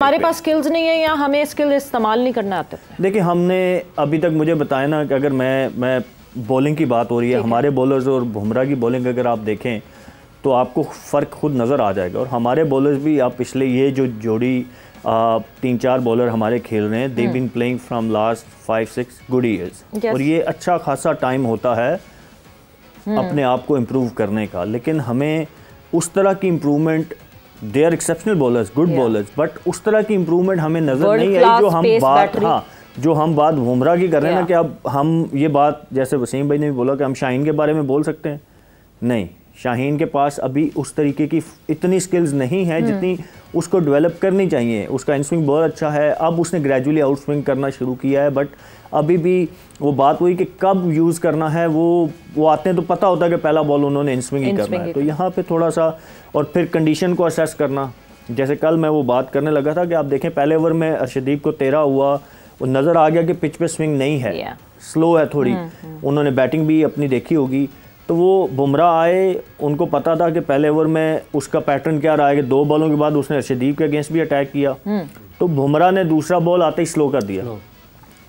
हमारे पास स्किल्स नहीं है या हमें स्किल इस्तेमाल नहीं करना आता? देखिए, हमने अभी तक मुझे बताया ना कि अगर मैं बॉलिंग की बात हो रही है, हमारे बॉलर्स और बुमराह की बॉलिंग अगर आप देखें तो आपको फ़र्क खुद नज़र आ जाएगा। और हमारे बॉलर्स भी, आप पिछले ये जो जोड़ी 3-4 बॉलर हमारे खेल रहे हैं, they been playing from last 5-6 good years, और ये अच्छा खासा टाइम होता है अपने आप को इम्प्रूव करने का। लेकिन हमें उस तरह की improvement, they are exceptional bowlers, good bowlers, but उस तरह की इम्प्रूवमेंट हमें नज़र नहीं आई जो हम बात बुमराह की कर रहे हैं ना, कि अब हम ये बात, जैसे वसीम भाई ने भी बोला कि हम शाहीन के बारे में बोल सकते हैं, नहीं, शाहीन के पास अभी उस तरीके की इतनी स्किल्स नहीं है जितनी उसको डेवलप करनी चाहिए। उसका इन स्विंग बहुत अच्छा है, अब उसने ग्रेजुअली आउट स्विंग करना शुरू किया है, बट अभी भी वो बात हुई कि कब यूज़ करना है, वो आते हैं तो पता होता है कि पहला बॉल उन्होंने इन स्विंग ही करना है। तो यहाँ पे थोड़ा सा, और फिर कंडीशन को असेस करना, जैसे कल मैं वो बात करने लगा था कि आप देखें पहले ओवर में अर्शदीप को 13 हुआ, वो नज़र आ गया कि पिच पे स्विंग नहीं है, स्लो है थोड़ी, उन्होंने बैटिंग भी अपनी देखी होगी। तो वो बुमराह आए, उनको पता था कि पहले ओवर में उसका पैटर्न क्या रहा है कि 2 बॉलों के बाद उसने अर्शदीप के अगेंस्ट भी अटैक किया, तो बुमराह ने दूसरा बॉल आते ही स्लो कर दिया।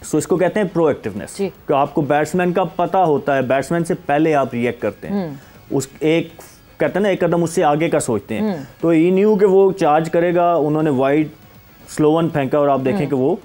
सो इसको कहते हैं प्रोएक्टिवनेस, कि आपको बैट्समैन का पता होता है, बैट्समैन से पहले आप रिएक्ट करते हैं, उस एक कहते हैं ना, एक कदम उससे आगे का सोचते हैं। तो ही न्यू कि वो चार्ज करेगा, उन्होंने वाइड स्लो वन फेंका और आप देखें कि वो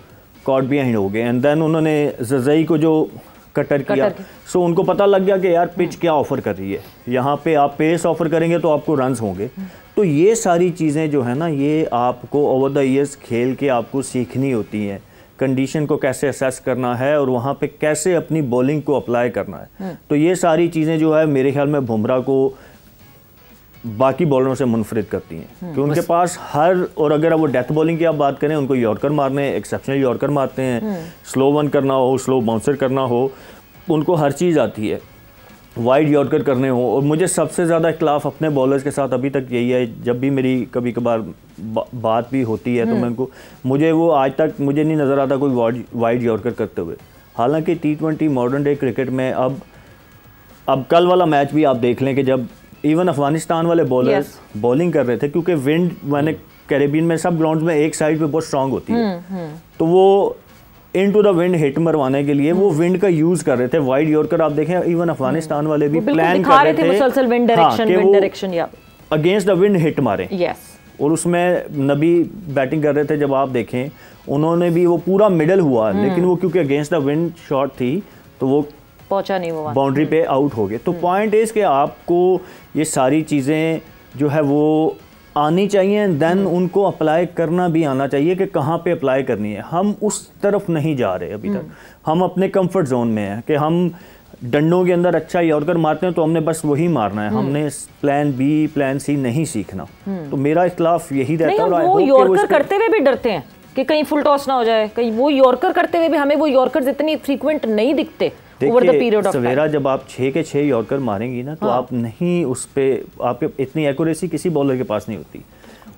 कॉट बिहाइंड हो गए, एंड देन उन्होंने जज़ई को जो कटर किया। सो उनको पता लग गया कि यार पिच क्या ऑफर कर रही है, यहाँ पे आप पेस ऑफर करेंगे तो आपको रन्स होंगे। तो ये सारी चीज़ें जो है ना, ये आपको ओवर द ईयर्स खेल के आपको सीखनी होती हैं, कंडीशन को कैसे असेस करना है और वहाँ पे कैसे अपनी बॉलिंग को अप्लाई करना है। तो ये सारी चीज़ें जो है मेरे ख्याल में बुमराह को बाकी बॉलरों से मुनफरिद करती हैं, कि उनके पास हर, और अगर वो डेथ बॉलिंग की आप बात करें, उनको यॉर्कर मारने, एक्सेप्शनल यॉर्कर मारते हैं, स्लो वन करना हो, स्लो बाउंसर करना हो, उनको हर चीज़ आती है, वाइड यॉर्कर करने हो। और मुझे सबसे ज़्यादा इख्लाफ अपने बॉलर्स के साथ अभी तक यही है, जब भी मेरी कभी कभार बात भी होती है तो मुझे वो आज तक मुझे नहीं नज़र आता कोई वाइड यॉर्कर करते हुए। हालांकि T20 मॉडर्न डे क्रिकेट में अब कल वाला मैच भी आप देख लें कि जब इवन अफगानिस्तान वाले बॉलर्स बॉलिंग कर रहे थे, क्योंकि विंड, मैंने कैरेबियन में सब ग्राउंड में एक साइड पे बहुत स्ट्रांग होती है, तो वो इन टू द विंड हिट मरवाने के लिए वो विंड का यूज कर रहे थे। वाइड यॉर्कर आप देखें, इवन अफगानिस्तान वाले भी प्लान कर रहे थे मुसलसल विंड डायरेक्शन या अगेंस्ट द विंड हिट मारे। और उसमें नबी बैटिंग कर रहे थे, जब आप देखें उन्होंने भी, वो पूरा मिडल हुआ, लेकिन वो क्योंकि अगेंस्ट द विंड शॉट थी तो वो पहुंचा नहीं, वो बाउंड्री पे आउट हो गए। तो पॉइंट इज कि आपको ये सारी चीज़ें जो है वो आनी चाहिए, देन उनको अप्लाई करना भी आना चाहिए कि कहाँ पे अप्लाई करनी है। हम उस तरफ नहीं जा रहे अभी तक, हम अपने कंफर्ट जोन में हैं कि हम डंडों के अंदर अच्छा यॉर्कर मारते हैं तो हमने बस वही मारना है, हमने प्लान बी प्लान सी नहीं सीखना। तो मेरा इख्लाफ यही रहता है। वो यॉर्कर करते हुए भी डरते हैं कि कहीं फुल टॉस ना हो जाए, कहीं वो यॉर्कर करते हुए भी हमें वो यॉर्कर्स इतनी फ्रीक्वेंट नहीं दिखते ओवर द पीरियड ऑफ सवेरा। जब आप 6 के 6 यॉर्कर मारेंगी ना, तो आप नहीं, उस पे आपके इतनी एक्यूरेसी किसी बॉलर के पास नहीं होती।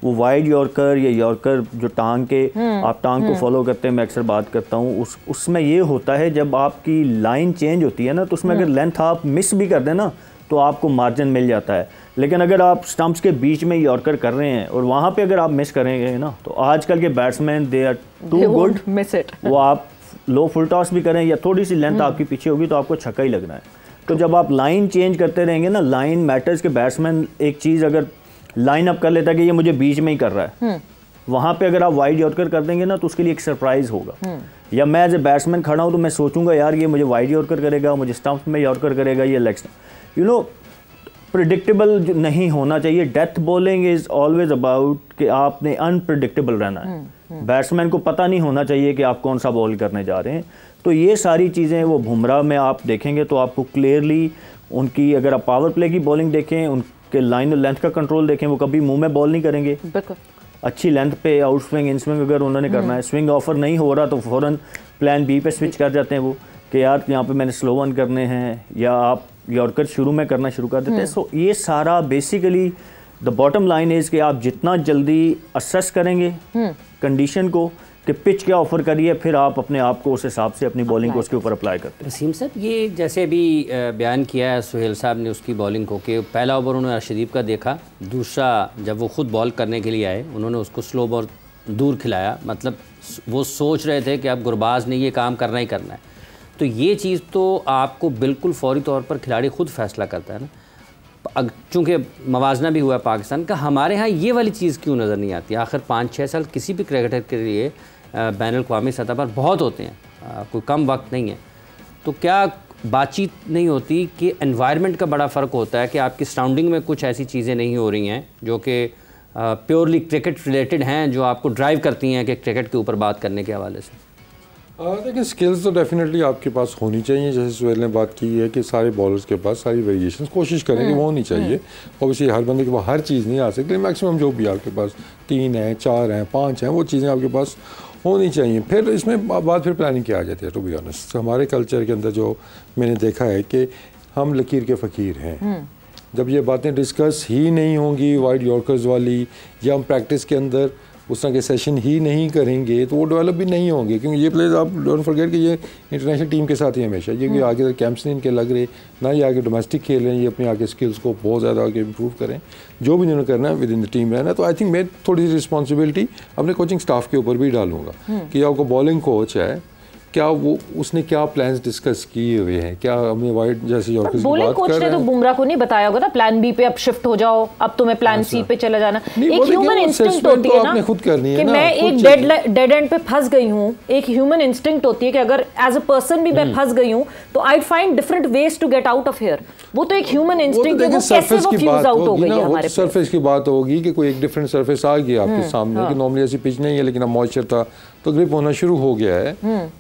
वो वाइड यॉर्कर या यॉर्कर जो टांग के, आप टांग को फॉलो करते हैं, मैं अक्सर बात करता हूँ, उसमें ये होता है जब आपकी लाइन चेंज होती है ना, तो उसमें अगर लेंथ आप मिस भी कर दें ना तो आपको मार्जिन मिल जाता है। लेकिन अगर आप स्टंप्स के बीच में यॉर्कर कर रहे हैं और वहाँ पे अगर आप मिस करेंगे ना, तो आजकल के batsman they are too good, miss it. वो आप लो फुल टॉस भी करें या थोड़ी सी लेंथ आपकी पीछे होगी तो आपको छक्का ही लगना है। तो जब आप लाइन चेंज करते रहेंगे ना, लाइन मैटर्स के, बैट्समैन एक चीज़ अगर लाइन अप कर लेता है कि ये मुझे बीच में ही कर रहा है, वहाँ पे अगर आप वाइड यॉर्कर कर देंगे ना तो उसके लिए एक सरप्राइज होगा। या मैं एज ए बैट्समैन खड़ा हूँ तो मैं सोचूंगा यार ये मुझे वाइड यॉर्कर करेगा, मुझे स्टंप में यॉर्कर करेगा, ये लेग यू नो प्रिडिक्टेबल नहीं होना चाहिए। Death bowling is always about कि आपने अनप्रिडिक्टेबल रहना है, बैट्समैन को पता नहीं होना चाहिए कि आप कौन सा बॉल करने जा रहे हैं। तो ये सारी चीज़ें वो बुमराह में आप देखेंगे तो आपको क्लियरली उनकी, अगर आप पावर प्ले की बॉलिंग देखें, उनके लाइन और लेंथ का कंट्रोल देखें, वो कभी मुंह में बॉल नहीं करेंगे, अच्छी लेंथ पे आउट स्विंग इन स्विंग अगर उन्होंने करना है, स्विंग ऑफर नहीं हो रहा तो फ़ौरन प्लान बी पे स्विच कर जाते हैं वो, कि यार यहाँ पे मैंने स्लो वन करने हैं, या आप यॉर्कर शुरू में करना शुरू कर देते हैं। सो ये सारा basically the bottom line is कि आप जितना जल्दी असेस करेंगे कंडीशन को कि पिच क्या ऑफर करिए, फिर आप अपने आप को उस हिसाब से अपनी बॉलिंग को उसके ऊपर अप्लाई करते हैं। वसीम साहब, ये जैसे अभी बयान किया है सुहेल साहब ने उसकी बॉलिंग को, कि पहला ओवर उन्होंने अर्शदीप का देखा, दूसरा जब वो खुद बॉल करने के लिए आए उन्होंने उसको स्लो बॉल दूर खिलाया, मतलब वो सोच रहे थे कि अब गुरबाज ने ये काम करना ही करना है। तो ये चीज़ तो आपको बिल्कुल फौरी तौर पर खिलाड़ी खुद फैसला करता है ना। चूँकि मवाजना भी हुआ पाकिस्तान का, हमारे यहाँ ये वाली चीज़ क्यों नज़र नहीं आती? आखिर 5-6 साल किसी भी क्रिकेटर के लिए बैनुल-अक़वामी सतह पर बहुत होते हैं, कोई कम वक्त नहीं है। तो क्या बातचीत नहीं होती कि एनवायरनमेंट का बड़ा फ़र्क होता है कि आपकी सराउंडिंग में कुछ ऐसी चीज़ें नहीं हो रही हैं जो कि प्योरली क्रिकेट रिलेटेड हैं, जो आपको ड्राइव करती हैं कि क्रिकेट के ऊपर बात करने के हवाले से? देखिए, स्किल्स तो डेफिनेटली आपके पास होनी चाहिए। जैसे सुहेल ने बात की है कि सारे बॉलर्स के पास सारी वेरिएशंस कोशिश करें कि वो होनी चाहिए। ऑब्वियसली हर बंदे के पास हर चीज़ नहीं आ सकती, लेकिन मैक्सिमम जो भी आपके पास 3 हैं, 4 हैं, 5 हैं, वो चीज़ें आपके पास होनी चाहिए। फिर इसमें बात फिर प्लानिंग की आ जाती है। टू बी ऑनेस्ट, हमारे कल्चर के अंदर जो मैंने देखा है कि हम लकीर के फ़कीर हैं। जब ये बातें डिस्कस ही नहीं होंगी वाइड यॉर्कर्स वाली, या हम प्रैक्टिस के अंदर उस तरह के सेशन ही नहीं करेंगे, तो वो डेवलप भी नहीं होंगे। क्योंकि ये प्लेयर्स, आप डोंट फॉरगेट कि ये इंटरनेशनल टीम के साथ ही हमेशा, ये कि आगे कैंप्स नहीं इनके लग रहे, ना ये आगे डोमेस्टिक खेल रहे हैं, ये अपने आगे स्किल्स को बहुत ज़्यादा आगे इम्प्रूव करें। जो भी इन्होंने करना है विद इन द टीम रहना। तो आई थिंक मैं थोड़ी सी रिस्पॉन्सिबिलिटी अपने कोचिंग स्टाफ के ऊपर भी डालूंगा कि आपको बॉलिंग कोच है, क्या वो उसने क्या प्लान्स डिस्कस किए हुए हैं, क्या हमने वाइड जैसे यॉर्कर्स की बॉलिंग बात कोच कर ने रहे तो हैं। बुमराह को नहीं बताया होगा ना प्लान बी पे अब शिफ्ट हो जाओ, अब तुम्हें प्लान सी पे चला जाना। एक ह्यूमन इंस्टिंक्ट होती है ना खुद करनी है कि ना, मैं एक डेड एंड पे फंस गई हूँ। एक ह्यूमन इंस्टिंक्ट होती है कि अगर एज अ पर्सन भी मैं फंस गई हूँ तो I find different ways to get out of here. वो तो एक ह्यूमन इंस्टिंक्ट है, वो कैसे वो फ्यूज आउट हो गई है हमारे। सरफेस की बात होगी कि कोई एक डिफरेंट सरफेस आ गया आपके सामने कि नॉर्मली ऐसी पिच नहीं है, लेकिन अब मॉइस्चर था तो ग्रिप होना शुरू हो गया है।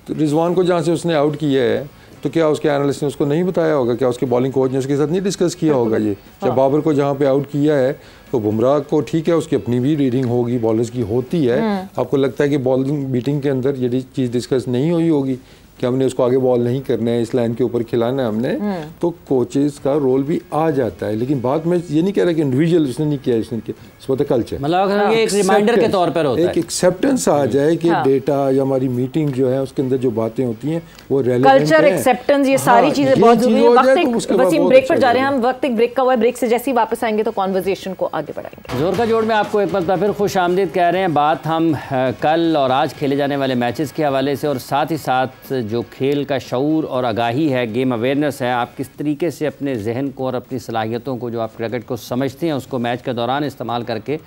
तो रिजवान को जहाँ से उसने आउट किया है, तो क्या उसके एनालिस्ट ने उसको नहीं बताया होगा? क्या उसके बॉलिंग कोच ने उसके साथ नहीं डिस्कस किया होगा? ये जब बाबर को जहाँ पे आउट किया है, तो बुमराह को ठीक है, उसकी अपनी भी रीडिंग होगी, बॉलर्स की होती है। आपको लगता है कि बॉलिंग बीटिंग के अंदर ये चीज़ डिस्कस नहीं हुई होगी कि हमने उसको आगे बॉल नहीं करना है, इस लाइन के ऊपर खिलाना है हमने, तो कोचेस का रोल भी आ जाता है। लेकिन बात में ये नहीं कह रहा कि इंडिविजुअल उसने नहीं किया, इसने किया, इट्स द कल्चर। मतलब एक रिमाइंडर के तौर पर होता है, एक एक्सेप्टेंस आ जाए कि डेटा या हमारी मीटिंग जो है उसके अंदर जो बातें होती हैं वो रेलेवेंट है। कल्चर, एक्सेप्टेंस, ये सारी चीजें बहुत जरूरी है। वसीम ब्रेक पर जा रहे हैं हम, वक्त एक ब्रेक का हुआ है। ब्रेक से जैसे ही वापस आएंगे तो कॉन्वर्सेशन को आगे बढ़ाएंगे। जोर का जोड़ में आपको एक बार फिर खुश आमदीद कह रहे हैं। बात हम कल और आज खेले जाने वाले मैचेस के हवाले से, और साथ ही साथ जो खेल का शऊर और आगाही है, गेम अवेयरनेस है, आप किस तरीके से अपने जहन को और अपनी सलाहियतों को, जो आप क्रिकेट को समझते हैं, उसको मैच के दौरान इस्तेमाल करके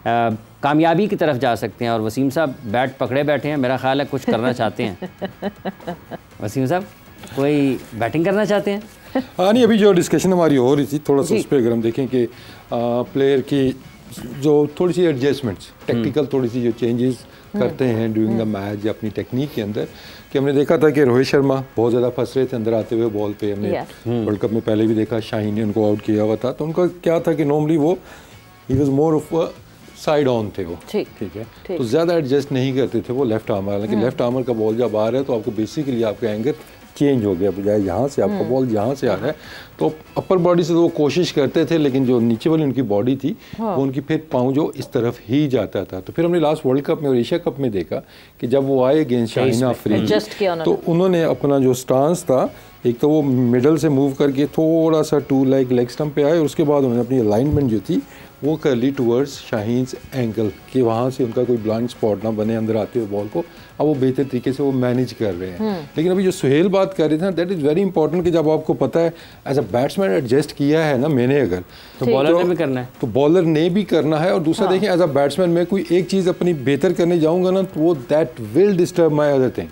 कामयाबी की तरफ जा सकते हैं। और वसीम साहब बैट पकड़े बैठे हैं, मेरा ख्याल है कुछ करना चाहते हैं। वसीम साहब कोई बैटिंग करना चाहते हैं? हाँ नहीं, अभी जो डिस्कशन हमारी हो रही थी थोड़ा सा उस पर अगर हम देखें कि प्लेयर की जो थोड़ी सी एडजस्टमेंट्स, टेक्निकल थोड़ी सी जो चेंजेस करते हैं ड्यूरिंग द मैच या अपनी टेक्निक के अंदर, कि हमने देखा था कि रोहित शर्मा बहुत ज़्यादा फंस रहे थे अंदर आते हुए बॉल पे। हमने वर्ल्ड कप में पहले भी देखा, शाहीन ने उनको आउट किया हुआ था। तो उनका क्या था कि नॉर्मली वो he was more of side on थे वो, ठीक है, तो ज़्यादा एडजस्ट नहीं करते थे वो लेफ्ट आर्मर। हालांकि लेफ्ट आर्मर का बॉल जब आ रहा है तो आपको बेसिकली आपका एंगल चेंज हो गया, बजाय यहाँ से आपका बॉल यहाँ से आ रहा है, तो अपर बॉडी से तो वो कोशिश करते थे, लेकिन जो नीचे वाली उनकी बॉडी थी वो उनकी फिर पाँव जो इस तरफ ही जाता था। तो फिर हमने लास्ट वर्ल्ड कप में और एशिया कप में देखा कि जब वो आए अगेंस्ट शाहीन अफरीदी, तो उन्होंने अपना जो स्टांस था, एक तो वो मिडल से मूव करके थोड़ा सा टू लेग स्टंप पे आए, और उसके बाद उन्होंने अपनी अलाइनमेंट जो थी वो कर ली टूवर्ड्स शाहीन्स एंकल, कि वहाँ से उनका कोई ब्लाइंड स्पॉट ना बने अंदर आते हुए बॉल को। अब वो बेहतर तरीके से वो मैनेज कर रहे हैं। लेकिन अभी जो सुहेल बात कर रहे थे ना, दैट इज़ वेरी इंपॉर्टेंट कि जब आपको पता है एज अ बैट्समैन एडजस्ट किया है ना मैंने, अगर तो बॉलर ने भी करना है, तो बॉलर ने भी करना है। और दूसरा देखें, एज अ बैट्समैन मैं कोई एक चीज़ अपनी बेहतर करने जाऊँगा ना, तो वो that will disturb my other thing.